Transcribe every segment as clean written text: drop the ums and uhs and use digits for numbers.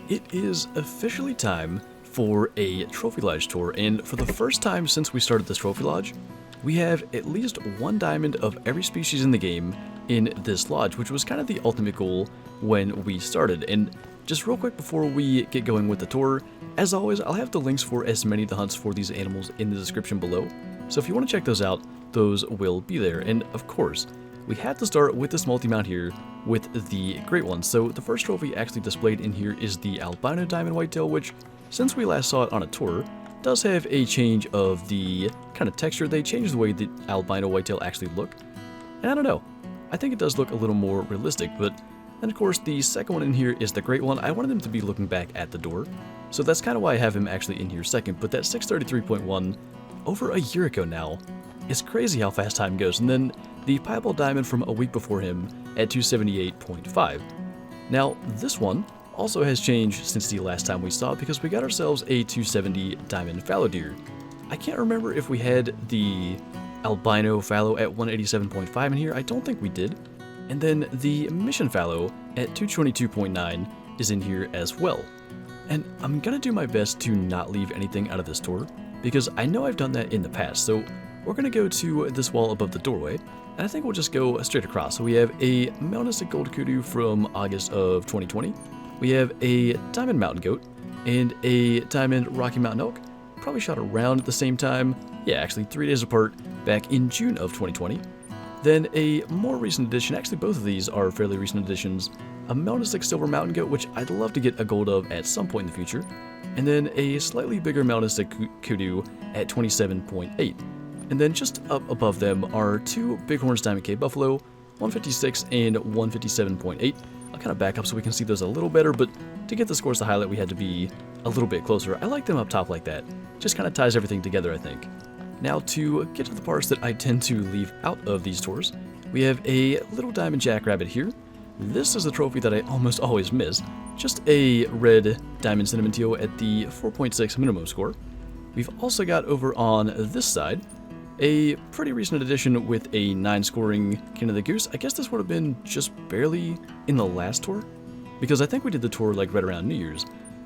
It is officially time for a Trophy Lodge tour, and for the first time since we started this Trophy Lodge, we have at least one diamond of every species in the game in this lodge, which was kind of the ultimate goal when we started. And just real quick before we get going with the tour, as always, I'll have the links for as many of the hunts for these animals in the description below, so if you want to check those out, those will be there. And of course, we have to start with this multi-mount here with the great one. So the first trophy actually displayed in here is the albino diamond whitetail, which, since we last saw it on a tour, does have a change of the kind of texture. They changed the way the albino whitetail actually look, and I don't know, I think it does look a little more realistic. But then of course the second one in here is the great one. I wanted him to be looking back at the door, so that's kind of why I have him actually in here second. But that 633.1 over a year ago now, it's crazy how fast time goes. And then the piebald diamond from a week before him at 278.5. Now this one also has changed since the last time we saw it, because we got ourselves a 270 diamond fallow deer. I can't remember if we had the albino fallow at 187.5 in here. I don't think we did. And then the mission fallow at 222.9 is in here as well. And I'm gonna do my best to not leave anything out of this tour, because I know I've done that in the past. So we're gonna go to this wall above the doorway, and I think we'll just go straight across. So we have a Mountainous gold kudu from August of 2020. We have a diamond mountain goat and a diamond Rocky Mountain elk, probably shot around at the same time. Yeah, actually 3 days apart, back in June of 2020. Then a more recent addition, actually both of these are fairly recent additions, a Mountainous silver mountain goat, which I'd love to get a gold of at some point in the future, and then a slightly bigger Mountainous kudu at 27.8. And then just up above them are two Bighorns Diamond K Buffalo, 156 and 157.8. I'll kind of back up so we can see those a little better, but to get the scores to highlight, we had to be a little bit closer. I like them up top like that. Just kind of ties everything together, I think. Now, to get to the parts that I tend to leave out of these tours, we have a little diamond jackrabbit here. This is a trophy that I almost always miss. Just a red diamond cinnamon teal at the 4.6 minimum score. We've also got over on this side a pretty recent addition with a 9 scoring Canada Goose. I guess this would have been just barely in the last tour, because I think we did the tour like right around New Year's.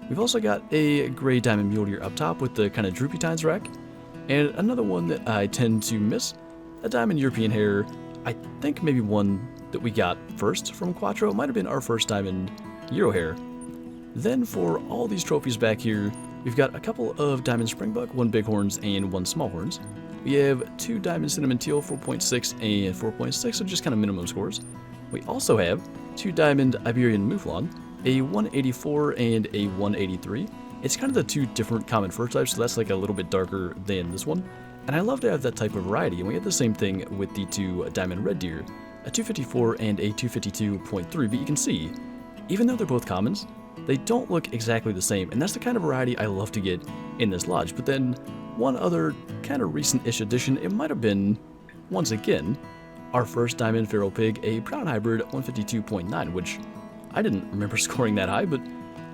We've also got a gray diamond mule deer up top with the kind of droopy tines rack, and another one that I tend to miss, a diamond European hare. I think maybe one that we got first from Quattro. It might have been our first diamond Euro hare. Then for all these trophies back here, we've got a couple of diamond springbuck, 1 bighorns and 1 smallhorns. We have 2 diamond cinnamon teal, 4.6 and 4.6, so just kind of minimum scores. We also have 2 diamond Iberian mouflon, a 184 and a 183. It's kind of the 2 different common fur types, so that's like a little bit darker than this one. And I love to have that type of variety, and we have the same thing with the 2 diamond red deer, a 254 and a 252.3, but you can see, even though they're both commons, they don't look exactly the same, and that's the kind of variety I love to get in this lodge. But then one other kind of recent-ish addition, it might have been, once again, our first diamond feral pig, a brown hybrid 152.9, which I didn't remember scoring that high, but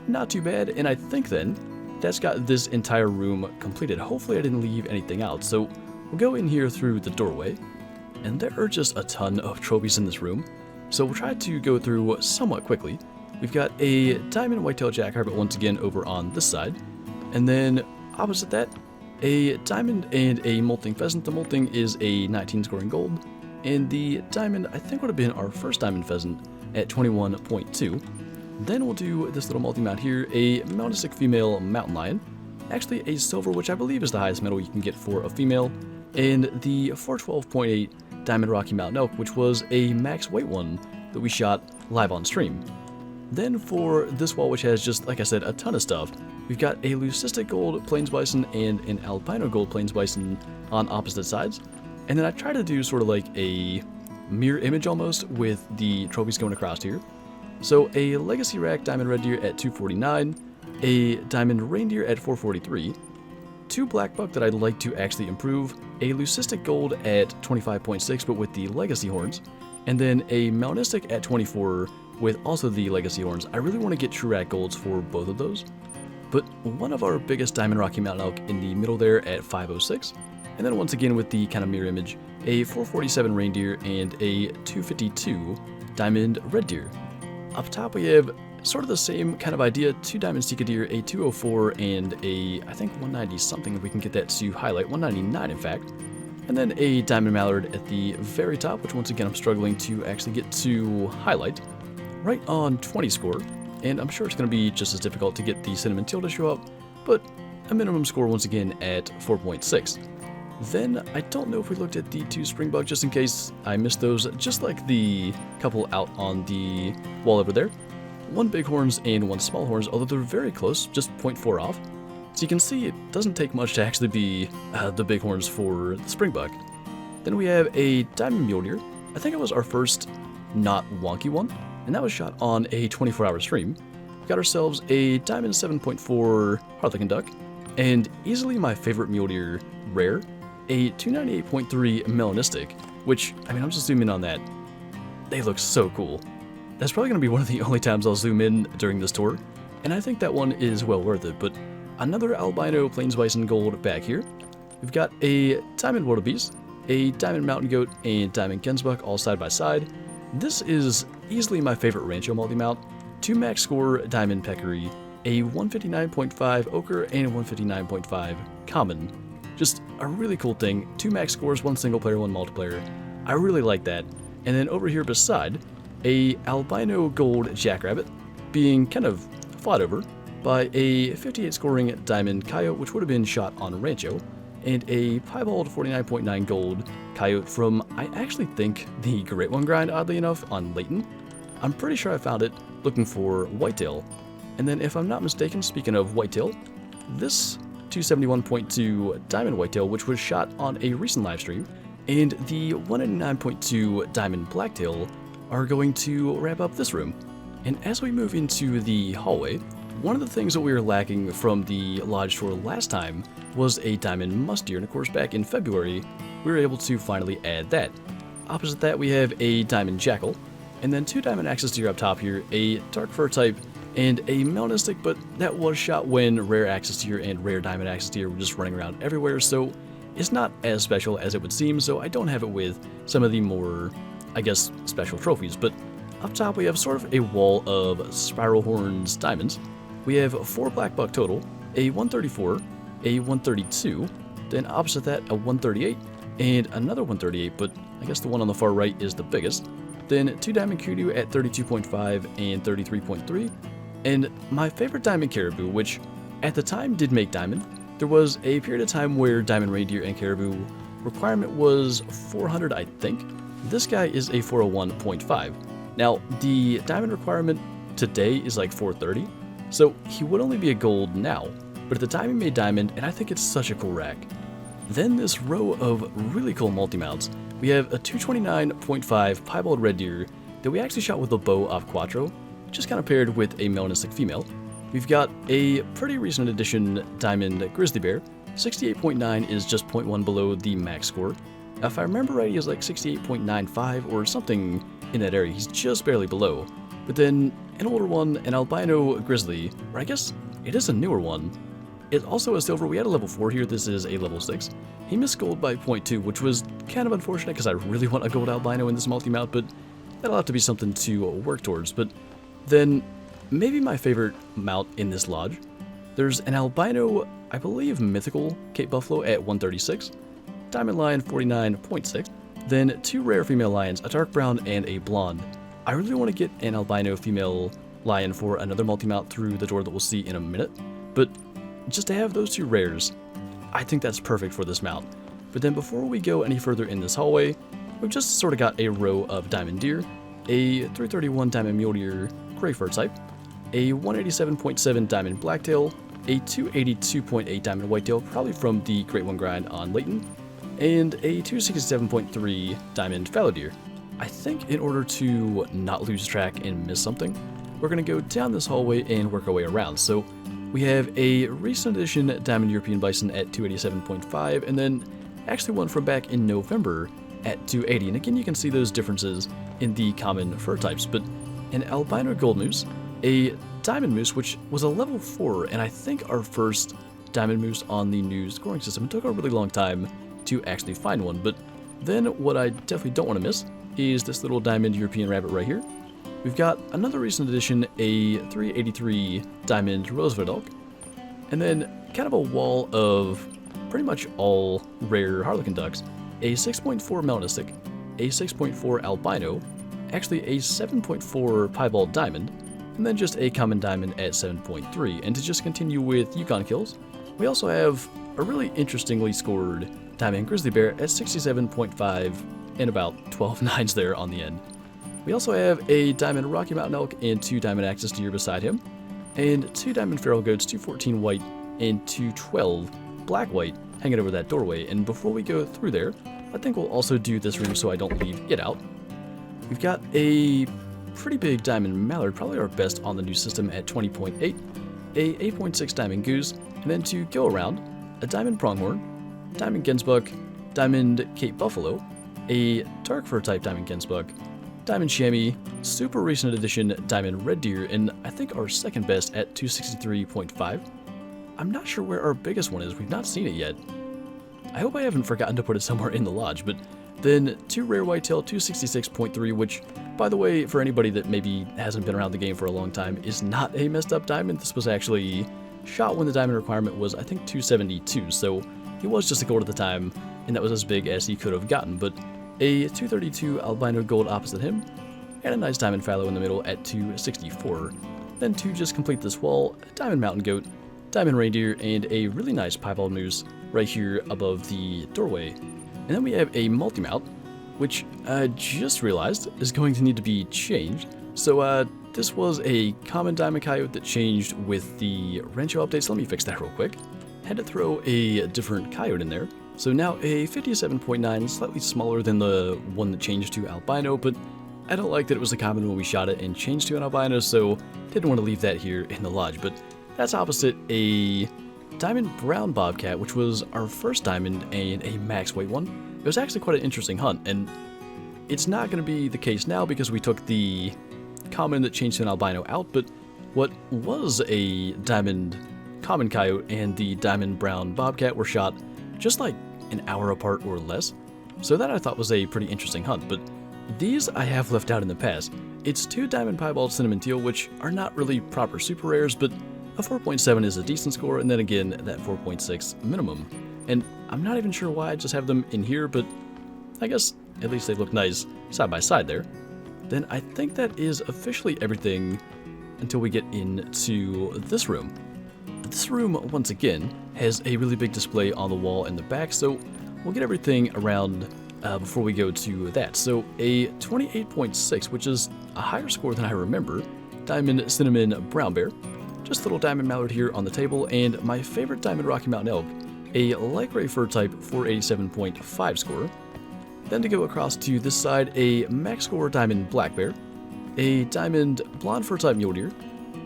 not too bad. And I think then that's got this entire room completed. Hopefully I didn't leave anything out. So we'll go in here through the doorway, and there are just a ton of trophies in this room, so we'll try to go through somewhat quickly. We've got a diamond whitetail jackrabbit once again over on this side, and then opposite that, a diamond and a molting pheasant. The molting is a 19 scoring gold, and the diamond I think would have been our first diamond pheasant at 21.2. Then we'll do this little multi-mount here, a Mountainous female mountain lion, actually a silver, which I believe is the highest medal you can get for a female, and the 412.8 diamond Rocky Mountain elk, which was a max weight one that we shot live on stream. Then for this wall, which has just, like I said, a ton of stuff, we've got a leucistic gold plains bison and an albino gold plains bison on opposite sides. And then I try to do sort of like a mirror image almost with the trophies going across here. So a legacy rack diamond red deer at 249, a diamond reindeer at 443, 2 black buck that I'd like to actually improve, a leucistic gold at 25.6 but with the legacy horns, and then a Mountainous at 24 with also the legacy horns. I really want to get true rat golds for both of those. But one of our biggest diamond Rocky Mountain elk in the middle there at 506, and then once again with the kind of mirror image, a 447 reindeer and a 252 diamond red deer. Up top we have sort of the same kind of idea, 2 diamond Sika deer, a 204, and a, I think 190 something, if we can get that to highlight, 199 in fact. And then a diamond mallard at the very top, which once again I'm struggling to actually get to highlight, right on 20 score. And I'm sure it's going to be just as difficult to get the cinnamon teal to show up, but a minimum score once again at 4.6. Then, I don't know if we looked at the 2 springbok just in case I missed those, just like the couple out on the wall over there. 1 bighorns and 1 small horns, although they're very close, just 0.4 off. So you can see it doesn't take much to actually be the bighorns for the springbok. Then we have a diamond mule deer. I think it was our first not wonky one, and that was shot on a 24-hour stream. We got ourselves a diamond 7.4 harlequin duck, and easily my favorite mule deer rare, a 298.3 melanistic, which, I mean, I'm just zooming in on that. They look so cool. That's probably going to be one of the only times I'll zoom in during this tour, and I think that one is well worth it. But another albino plains bison gold back here. We've got a diamond wildebeest, a diamond mountain goat, and diamond gensbuck all side by side. This is easily my favorite Rancho multi-mount. 2 max score diamond peccary, a 159.5 ochre, and a 159.5 common. Just a really cool thing. 2 max scores, 1 single player, 1 multiplayer. I really like that. And then over here beside, a albino gold jackrabbit being kind of fought over by a 58 scoring diamond coyote, which would have been shot on Rancho, and a piebald 49.9 gold coyote from, I actually think, the Great One grind, oddly enough, on Layton. I'm pretty sure I found it looking for whitetail. And then if I'm not mistaken, speaking of whitetail, this 271.2 diamond whitetail, which was shot on a recent live stream, and the 189.2 diamond blacktail are going to wrap up this room. And as we move into the hallway, one of the things that we were lacking from the lodge tour last time was a diamond musk deer, and of course back in February we were able to finally add that. Opposite that we have a diamond jackal, and then 2 diamond axis deer up top here, a dark fur type, and a melanistic, but that was shot when rare axis deer and rare diamond axis deer were just running around everywhere, so it's not as special as it would seem, so I don't have it with some of the more, I guess, special trophies. But up top we have sort of a wall of spiral horns diamonds. We have 4 black buck total, a 134, a 132, then opposite that a 138, and another 138, but I guess the one on the far right is the biggest. Then 2 diamond kudu at 32.5 and 33.3, and my favorite diamond caribou, which at the time did make diamond. There was a period of time where diamond reindeer and caribou requirement was 400, I think. This guy is a 401.5. Now, the diamond requirement today is like 430, so he would only be a gold now, but at the time he made diamond, and I think it's such a cool rack. Then this row of really cool multi-mounts. We have a 229.5 piebald red deer that we actually shot with a bow off Quattro, just kind of paired with a melanistic female. We've got a pretty recent addition diamond grizzly bear. 68.9 is just 0.1 below the max score. If I remember right, he is like 68.95 or something in that area. He's just barely below. But then an older one, an albino grizzly, or I guess it is a newer one. It's also a silver. We had a level 4 here. This is a level 6. He missed gold by 0.2, which was kind of unfortunate because I really want a gold albino in this multi-mount, but that'll have to be something to work towards. But then maybe my favorite mount in this lodge. There's an albino, I believe mythical Cape Buffalo at 136, diamond lion 49.6, then 2 rare female lions, a dark brown and a blonde. I really want to get an albino female lion for another multi-mount through the door that we'll see in a minute, but just to have those 2 rares, I think that's perfect for this mount. But then before we go any further in this hallway, we've just sort of got a row of diamond deer, a 331 diamond mule deer gray fur type, a 187.7 diamond blacktail, a 282.8 diamond whitetail, probably from the Great One grind on Layton, and a 267.3 diamond fallow deer. I think in order to not lose track and miss something, we're going to go down this hallway and work our way around. So we have a recent edition diamond European bison at 287.5, and then actually one from back in November at 280. And again, you can see those differences in the common fur types, but an albino gold moose, a diamond moose, which was a level 4, and I think our first diamond moose on the new scoring system. It took a really long time to actually find one, but then what I definitely don't want to miss is this little diamond European rabbit right here. We've got another recent addition, a 383 diamond Roosevelt elk, and then kind of a wall of pretty much all rare harlequin ducks, a 6.4 Mountainous, a 6.4 albino, actually a 7.4 piebald diamond, and then just a common diamond at 7.3. And to just continue with Uconn kills, we also have a really interestingly scored diamond grizzly bear at 67.5 and about 12 nines there on the end. We also have a diamond Rocky Mountain elk and 2 diamond axis deer beside him, and 2 diamond feral goats, 214 white and 212 black white hanging over that doorway. And before we go through there, I think we'll also do this room so I don't leave it out. We've got a pretty big diamond mallard, probably our best on the new system at 20.8, a 8.6 diamond goose, and then to go around, a diamond pronghorn, diamond gensbuck, diamond Cape buffalo, a dark fur type diamond gensbuck, diamond chamois, super recent edition diamond red deer, and I think our second best at 263.5. I'm not sure where our biggest one is, we've not seen it yet. I hope I haven't forgotten to put it somewhere in the lodge, but then 2 rare whitetail, 266.3, which, by the way, for anybody that maybe hasn't been around the game for a long time, is not a messed up diamond. This was actually shot when the diamond requirement was, I think, 272, so he was just a gold at the time, and that was as big as he could have gotten. But a 232 albino gold opposite him, and a nice diamond fallow in the middle at 264. Then to just complete this wall, a diamond mountain goat, diamond reindeer, and a really nice piebald moose right here above the doorway. And then we have a multi-mount, which I just realized is going to need to be changed. So this was a common diamond coyote that changed with the Rancho update, so let me fix that real quick. Had to throw a different coyote in there. So now a 57.9, slightly smaller than the one that changed to albino, but I don't like that it was a common when we shot it and changed to an albino, so didn't want to leave that here in the lodge. But that's opposite a diamond brown bobcat, which was our first diamond and a max weight one. It was actually quite an interesting hunt, and it's not going to be the case now because we took the common that changed to an albino out, but what was a diamond common coyote and the diamond brown bobcat were shot just like an hour apart or less, so that I thought was a pretty interesting hunt. But these I have left out in the past. It's 2 diamond piebald cinnamon teal, which are not really proper super rares, but a 4.7 is a decent score, and then again that 4.6 minimum. And I'm not even sure why I just have them in here, but I guess at least they look nice side by side there. Then I think that is officially everything until we get into this room. This room, once again, has a really big display on the wall in the back, so we'll get everything around before we go to that. So a 28.6, which is a higher score than I remember, diamond cinnamon brown bear, just a little diamond mallard here on the table, and my favorite diamond Rocky Mountain elk, a light gray fur type 487.5 score. Then to go across to this side, a max score diamond black bear, a diamond blonde fur type mule deer,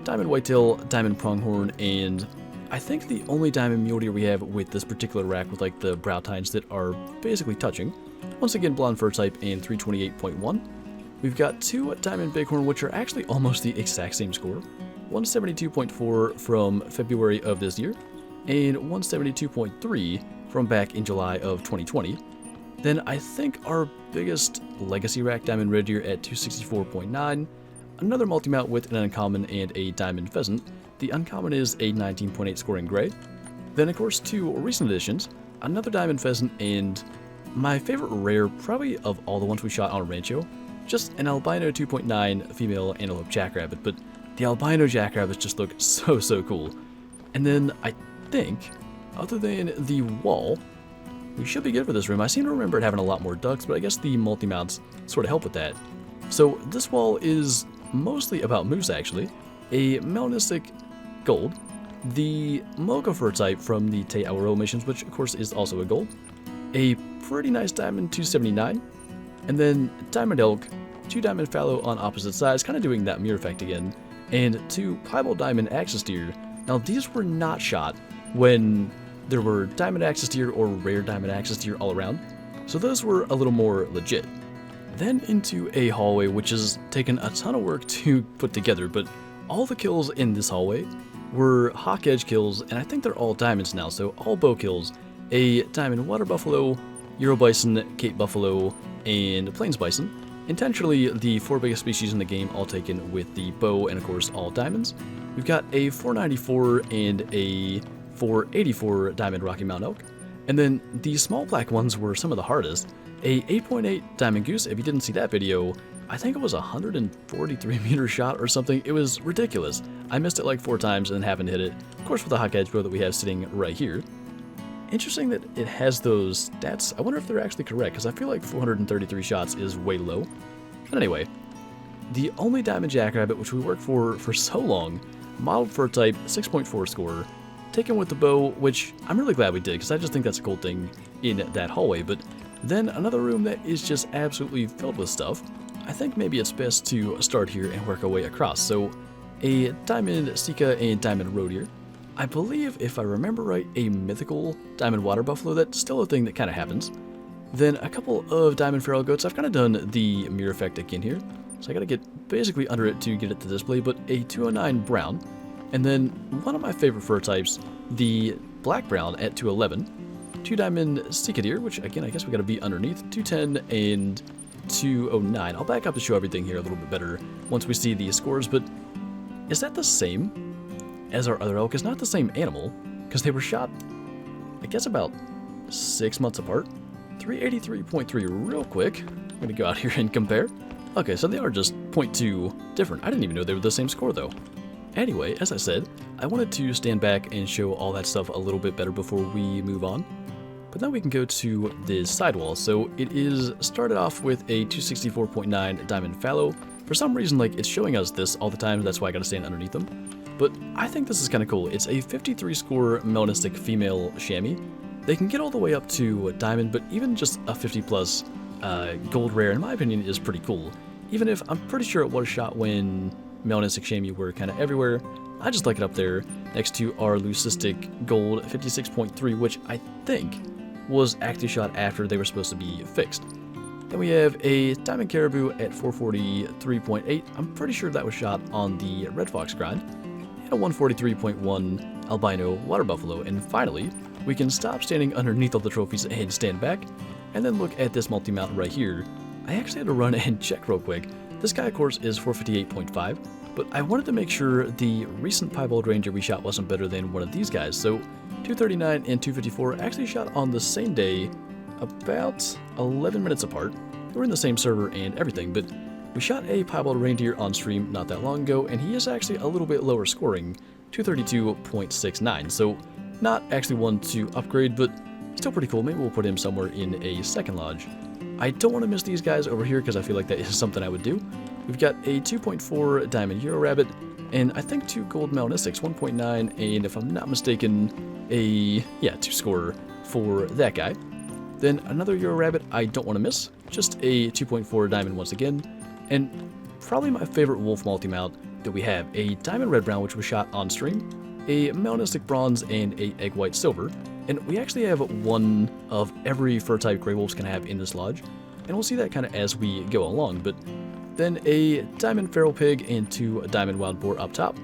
diamond whitetail, diamond pronghorn, and I think the only diamond mule deer we have with this particular rack with like the brow tines that are basically touching. Once again, blonde fur type and 328.1. We've got 2 diamond bighorn, which are actually almost the exact same score. 172.4 from February of this year, and 172.3 from back in July of 2020. Then I think our biggest legacy rack diamond red deer at 264.9, another multi-mount with an uncommon and a diamond pheasant. The uncommon is a 19.8 scoring gray. Then of course 2 recent additions, another diamond pheasant, and my favorite rare probably of all the ones we shot on Rancho, just an albino 2.9 female antelope jackrabbit, but the albino jackrabbits just look so cool. And then I think, other than the wall, we should be good for this room. I seem to remember it having a lot more ducks, but I guess the multi-mounts sort of help with that. So this wall is mostly about moose actually. A melanistic gold, the mocha fur type from the Aurora missions, which of course is also a gold, a pretty nice diamond 279, and then diamond elk, 2 diamond fallow on opposite sides, kind of doing that mirror effect again, and 2 piebald diamond axis deer. Now these were not shot when there were diamond axis deer or rare diamond axis deer all around, so those were a little more legit. Then into a hallway which has taken a ton of work to put together, but all the kills in this hallway were hawk edge kills, and I think they're all diamonds now, so all bow kills. A diamond water buffalo, Euro bison, Cape buffalo, and plains bison, intentionally the 4 biggest species in the game, all taken with the bow and of course all diamonds. We've got a 494 and a 484 diamond Rocky Mountain elk. And then the small black ones were some of the hardest. A 8.8 diamond goose. If you didn't see that video, I think it was a 143 meter shot or something. It was ridiculous. I missed it like 4 times and then happened to hit it, of course, with a hot edge bow that we have sitting right here. Interesting that it has those stats. I wonder if they're actually correct, because I feel like 433 shots is way low. But anyway, the only diamond jackrabbit, which we worked for so long, modeled fur type, 6.4 score, taken with the bow, which I'm really glad we did, because I just think that's a cool thing in that hallway. But then another room that is just absolutely filled with stuff. I think maybe it's best to start here and work our way across. So a diamond Sika and diamond roe deer. I believe, if I remember right, a mythical diamond water buffalo. That's still a thing that kind of happens. Then a couple of diamond feral goats. I've kind of done the mirror effect again here, so I got to get basically under it to get it to display, but a 209 brown. And then one of my favorite fur types, the black brown at 211. 2 diamond Sika deer, which again, I guess we got to be underneath, 210 and 209. I'll back up to show everything here a little bit better once we see the scores, but is that the same as our other elk? Is not the same animal, because they were shot, I guess, about 6 months apart. 383.3 real quick. I'm going to go out here and compare. Okay, so they are just 0.2 different. I didn't even know they were the same score, though. Anyway, as I said, I wanted to stand back and show all that stuff a little bit better before we move on. But now we can go to this sidewall. So it is started off with a 264.9 diamond fallow. For some reason, like, it's showing us this all the time. That's why I got to stand underneath them. But I think this is kind of cool. It's a 53 score melanistic female chamois. They can get all the way up to a diamond, but even just a 50 plus gold rare, in my opinion, is pretty cool. Even if I'm pretty sure it was shot when melanistic chamois were kind of everywhere, I just like it up there next to our leucistic gold 56.3, which I think was actually shot after they were supposed to be fixed. Then we have a diamond caribou at 443.8. I'm pretty sure that was shot on the red fox grind. And a 143.1 albino water buffalo. And finally, we can stop standing underneath all the trophies and stand back, and then look at this multi-mount right here. I actually had to run and check real quick. This guy, of course, is 458.5, but I wanted to make sure the recent piebald ranger we shot wasn't better than one of these guys. So 239 and 254 actually shot on the same day, about 11 minutes apart. They were in the same server and everything, but we shot a piebald reindeer on stream not that long ago, and he is actually a little bit lower scoring, 232.69. So not actually one to upgrade, but still pretty cool. Maybe we'll put him somewhere in a second lodge. I don't want to miss these guys over here because I feel like that is something I would do. We've got a 2.4 diamond Euro rabbit, and I think 2 gold melanistics, 1.9, and if I'm not mistaken, a 2 score for that guy. Then another Euro rabbit I don't want to miss, just a 2.4 diamond once again, and probably my favorite wolf multi-mount that we have, a diamond red brown, which was shot on stream, a melanistic bronze, and a egg white silver. And we actually have one of every fur type gray wolves can have in this lodge, and we'll see that kind of as we go along. But then a diamond feral pig and 2 diamond wild boar up top,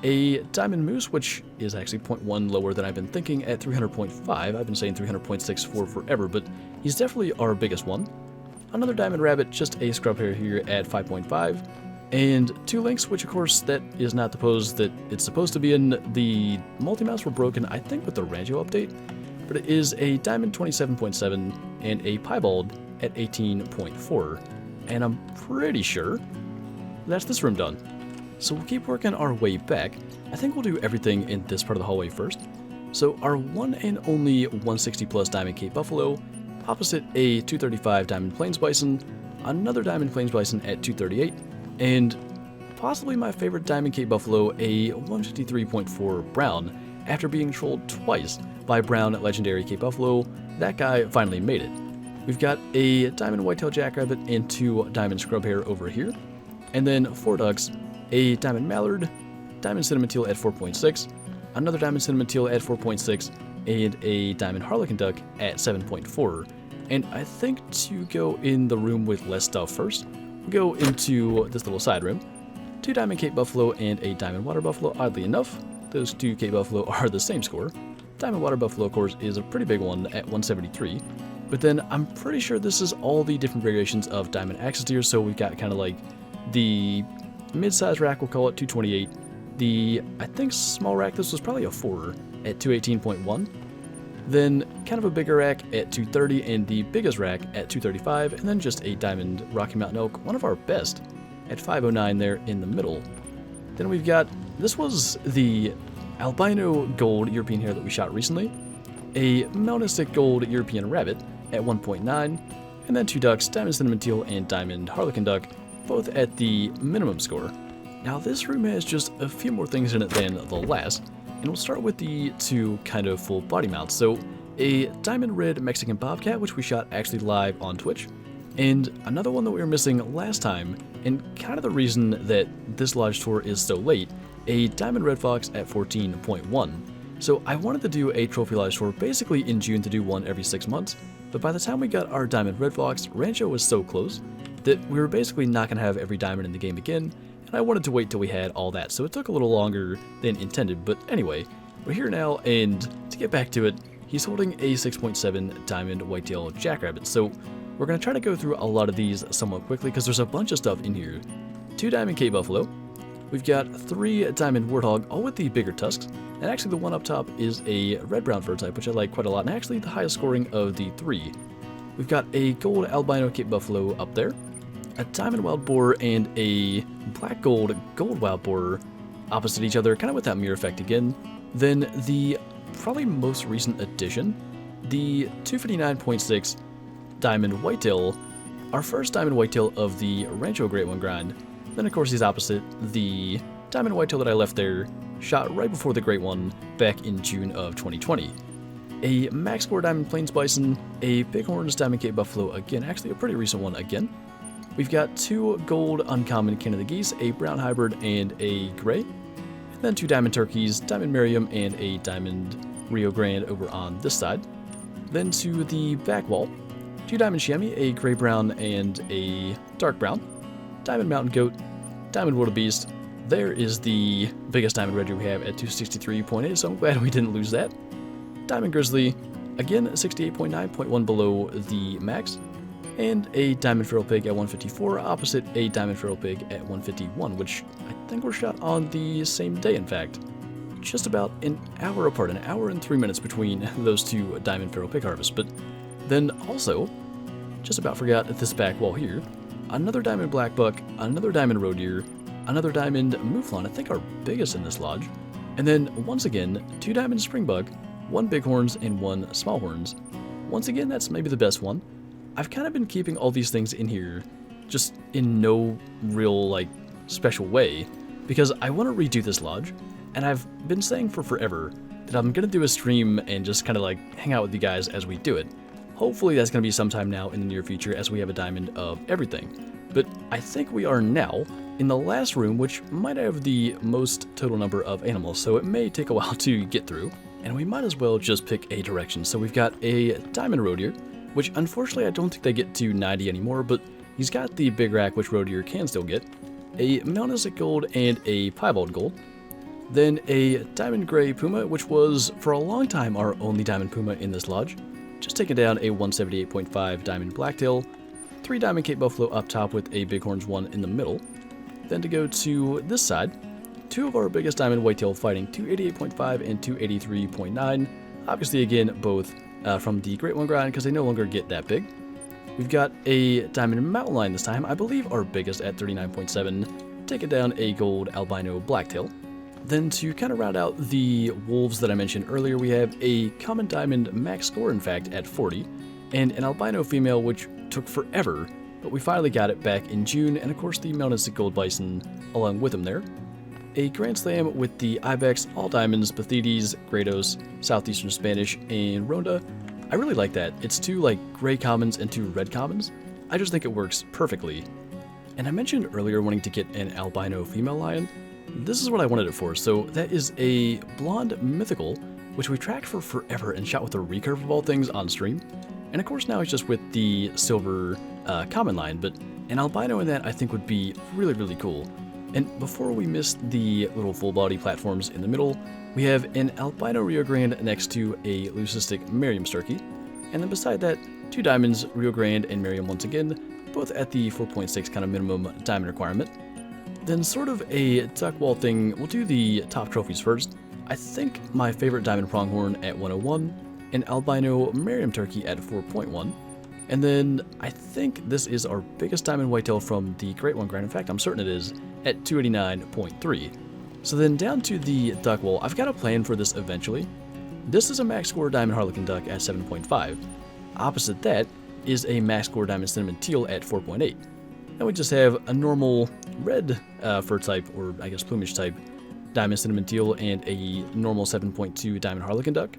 a diamond moose, which is actually 0.1 lower than I've been thinking at 300.5. I've been saying 300.6 for forever, but he's definitely our biggest one. Another diamond rabbit, just a scrub hair here at 5.5. And 2 lynx, which of course that is not the pose that it's supposed to be in. The multi-mounts were broken, I think, with the Rancho update, but it is a diamond 27.7 and a piebald at 18.4. And I'm pretty sure that's this room done. So we'll keep working our way back. I think we'll do everything in this part of the hallway first. So our one and only 160 plus diamond Cape buffalo, opposite a 235 diamond plains bison, another diamond plains bison at 238, and possibly my favorite diamond Cape buffalo, a 153.4 brown. After being trolled twice by brown legendary Cape buffalo, that guy finally made it. We've got a diamond whitetail jackrabbit and 2 diamond scrub hair over here, and then 4 ducks, a diamond mallard, diamond cinnamon teal at 4.6, another diamond cinnamon teal at 4.6, and a diamond harlequin duck at 7.4. And I think to go in the room with less stuff first, go into this little side room. 2 diamond Cape buffalo and a diamond water buffalo. Oddly enough, those 2 Cape buffalo are the same score. Diamond water buffalo, of course, is a pretty big one at 173. But then I'm pretty sure this is all the different variations of diamond axis deer. So we've got kind of like the mid-size rack, we'll call it 228. The, I think, small rack, this was probably a 4 at 218.1. Then kind of a bigger rack at 230, and the biggest rack at 235, and then just a diamond Rocky Mountain Oak, one of our best, at 509 there in the middle. Then we've got, this was the albino gold European hare that we shot recently, a melanistic gold European rabbit at 1.9, and then 2 ducks, diamond cinnamon teal and diamond harlequin duck, both at the minimum score. Now this room has just a few more things in it than the last, and we'll start with the 2 kind of full body mounts. So a diamond red Mexican bobcat, which we shot actually live on Twitch, and another one that we were missing last time, and kind of the reason that this lodge tour is so late, a diamond red fox at 14.1. So I wanted to do a trophy lodge tour basically in June to do one every 6 months, but by the time we got our diamond red fox, Rancho was so close that we were basically not going to have every diamond in the game again, and I wanted to wait till we had all that, so it took a little longer than intended. But anyway, we're here now, and to get back to it, he's holding a 6.7 diamond whitetail jackrabbit. So we're going to try to go through a lot of these somewhat quickly because there's a bunch of stuff in here. 2 diamond Cape buffalo. We've got 3 diamond warthog, all with the bigger tusks, and actually the one up top is a red-brown fur type, which I like quite a lot, and actually the highest scoring of the 3. We've got a gold albino Cape buffalo up there, a diamond wild boar, and a black gold wild boar opposite each other, kind of with that mirror effect again. Then the probably most recent addition, the 259.6 diamond whitetail, our first diamond whitetail of the Rancho Great One grind. Then of course he's opposite the diamond whitetail that I left there, shot right before the Great One back in June of 2020. A max score diamond plains bison, a bighorns diamond Cape buffalo again, actually a pretty recent one again. We've got 2 gold uncommon Canada geese, a brown hybrid and a gray, and then 2 diamond turkeys, diamond Merriam and a diamond Rio Grande over on this side. Then to the back wall, 2 diamond chamois, a gray brown and a dark brown, diamond mountain goat, diamond wildebeest. There is the biggest diamond red deer we have at 263.8, so I'm glad we didn't lose that. Diamond grizzly, again 68.9.1 below the max. And a diamond feral pig at 154, opposite a diamond feral pig at 151, which I think were shot on the same day, in fact. Just about an hour apart, an hour and 3 minutes between those 2 diamond feral pig harvests. But then also, just about forgot this back wall here, another diamond black buck, another diamond roe deer, another diamond mouflon, I think our biggest in this lodge, and then once again, 2 diamond springbok, 1 bighorns and 1 smallhorns. Once again, that's maybe the best one. I've kind of been keeping all these things in here just in no real, like, special way, because I want to redo this lodge, and I've been saying for forever that I'm going to do a stream and just kind of, like, hang out with you guys as we do it. Hopefully that's going to be sometime now in the near future as we have a diamond of everything. But I think we are now in the last room, which might have the most total number of animals, so it may take a while to get through, and we might as well just pick a direction. So we've got a diamond roe deer, which unfortunately I don't think they get to 90 anymore, but he's got the big rack, which roe deer can still get, a Mountainous gold and a piebald gold, then a diamond gray puma, which was for a long time our only diamond puma in this lodge, just taking down a 178.5 diamond blacktail, 3 diamond Cape buffalo up top with a bighorns 1 in the middle. Then to go to this side, 2 of our biggest diamond whitetail fighting 288.5 and 283.9, obviously again both from the Great One grind because they no longer get that big. We've got a diamond mountain lion this time, I believe our biggest at 39.7, taking down a gold albino blacktail. Then to kind of round out the wolves that I mentioned earlier, we have a common diamond max score in fact at 40, and an albino female which took forever, but we finally got it back in June, and of course the Mountainous gold bison along with him there. A Grand Slam with the Ibex, all diamonds, Bathetes, Grados, Southeastern Spanish, and Ronda. I really like that. It's 2 like gray commons and 2 red commons. I just think it works perfectly. And I mentioned earlier wanting to get an albino female lion. This is what I wanted it for. So that is a blonde mythical, which we tracked for forever and shot with a recurve of all things on stream. And of course now it's just with the silver common line, but an albino in that I think would be really, really cool. And before we miss the little full body platforms in the middle, we have an albino Rio Grande next to a leucistic Merriam's turkey. And then beside that, 2 diamonds, Rio Grande and Miriam once again, both at the 4.6 kind of minimum diamond requirement. Then sort of a duck wall thing, we'll do the top trophies first. I think my favorite diamond pronghorn at 101, an albino Miriam turkey at 4.1, and then I think this is our biggest diamond whitetail from the Great One Grind. In fact, I'm certain it is, at 289.3. So then down to the duck wall, I've got a plan for this eventually. This is a max score diamond harlequin duck at 7.5. Opposite that is a max score diamond cinnamon teal at 4.8. Then we just have a normal red fur type, or I guess plumage type, diamond cinnamon teal and a normal 7.2 diamond harlequin duck.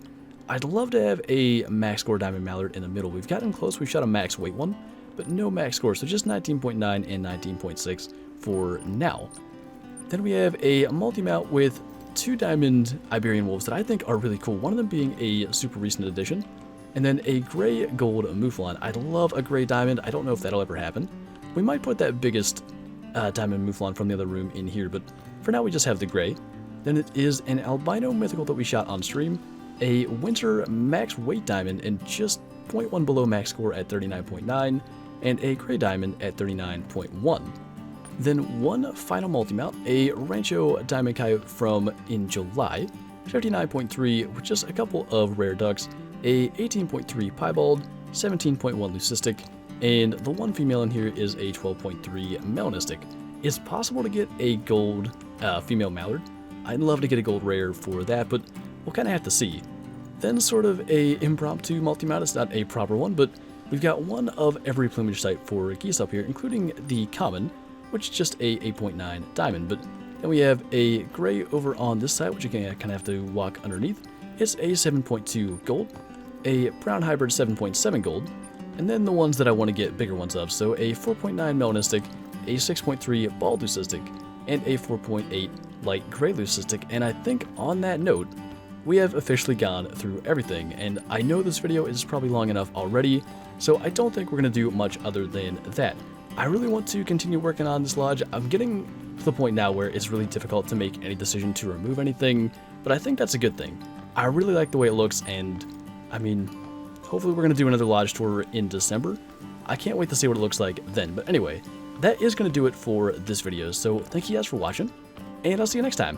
I'd love to have a max score diamond mallard in the middle. We've gotten close, we've shot a max weight one, but no max score, so just 19.9 and 19.6 for now. Then we have a multi-mount with 2 diamond Iberian wolves that I think are really cool, one of them being a super recent addition, and then a gray gold mouflon. I'd love a gray diamond, I don't know if that'll ever happen. We might put that biggest diamond mouflon from the other room in here, but for now we just have the gray. Then it is an albino mythical that we shot on stream, a winter max weight diamond and just 0.1 below max score at 39.9, and a gray diamond at 39.1. Then one final multi-mount, a Rancho Diamond Coyote from in July, 59.3 with just a couple of rare ducks, a 18.3 piebald, 17.1 leucistic, and the one female in here is a 12.3 melanistic. It's possible to get a gold female mallard. I'd love to get a gold rare for that, but we'll kind of have to see. Then sort of a impromptu multi-mount. It's not a proper one, but we've got one of every plumage type for geese up here, including the common, which is just a 8.9 diamond. But then we have a gray over on this side, which you can kind of have to walk underneath. It's a 7.2 gold, a brown hybrid 7.7 gold, and then the ones that I want to get bigger ones of. So a 4.9 melanistic, a 6.3 bald leucistic, and a 4.8 light gray leucistic. And I think on that note, we have officially gone through everything, and I know this video is probably long enough already, so I don't think we're going to do much other than that. I really want to continue working on this lodge. I'm getting to the point now where it's really difficult to make any decision to remove anything, but I think that's a good thing. I really like the way it looks, and I mean, hopefully we're going to do another lodge tour in December. I can't wait to see what it looks like then, but anyway, that is going to do it for this video, so thank you guys for watching, and I'll see you next time.